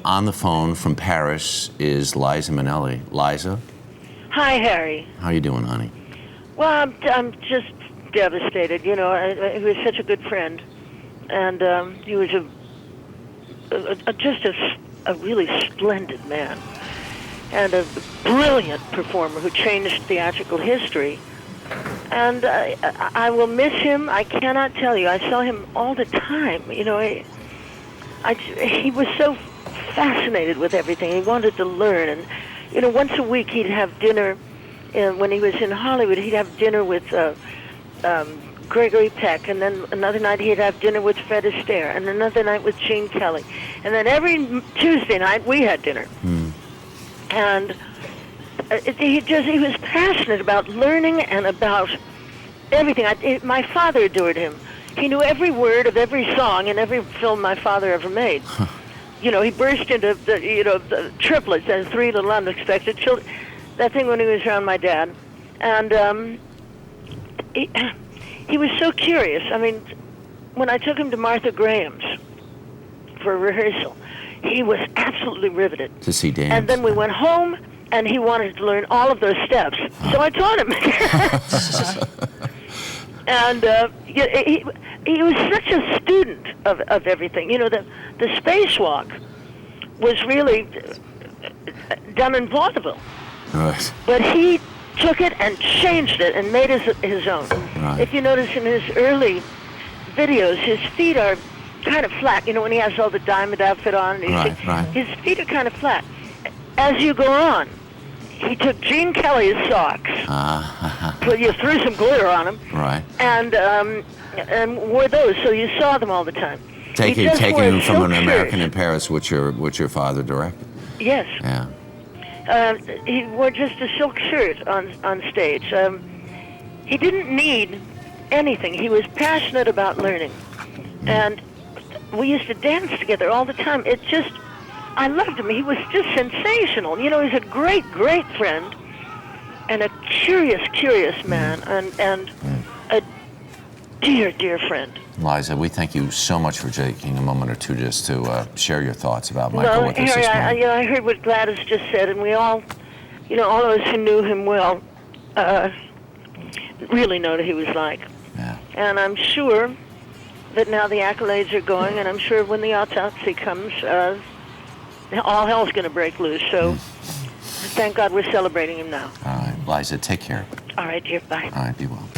on the phone from Paris is Liza Minnelli. Liza? Hi, Harry. How you doing, honey? Well, I'm just devastated. You know, he was such a good friend, and he was just a really splendid man, and a brilliant performer who changed theatrical history. And I will miss him. I cannot tell you. I saw him all the time. You know, he was so fascinated with everything. He wanted to learn. And, you know, once a week he'd have dinner. When he was in Hollywood, he'd have dinner with Gregory Peck. And then another night he'd have dinner with Fred Astaire. And another night with Gene Kelly. And then every Tuesday night we had dinner. And he was passionate about learning and about everything. My father adored him. He knew every word of every song in every film my father ever made. You know, he burst into the triplets and Three Little Unexpected Children. That thing when he was around my dad, and he was so curious. I mean, when I took him to Martha Graham's for a rehearsal, he was absolutely riveted to see dance. And then we went home. And he wanted to learn all of those steps, so I taught him. And he was such a student of everything. You know, the spacewalk was really done in vaudeville. Right. But he took it and changed it and made it his own. Right. If you notice in his early videos, his feet are kind of flat. You know, when he has all the diamond outfit on, his feet are kind of flat. As you go on, he took Gene Kelly's socks, but you threw some glitter on them, right, and wore those, so you saw them all the time. Taking him from An American in Paris, which your father directed. Yes. Yeah. He wore just a silk shirt on stage. He didn't need anything. He was passionate about learning, and we used to dance together all the time. I loved him. He was just sensational. You know, he's a great, great friend and a curious man and a dear, dear friend. Liza, we thank you so much for taking a moment or two just to share your thoughts about Michael with us this morning. I heard what Gladys just said, and we all, you know, all of us who knew him well, really know what he was like. Yeah. And I'm sure that now the accolades are going, and I'm sure when the autopsy comes, all hell's going to break loose, so thank God we're celebrating him now. All right, Liza, take care. All right, dear, bye. All right, be well.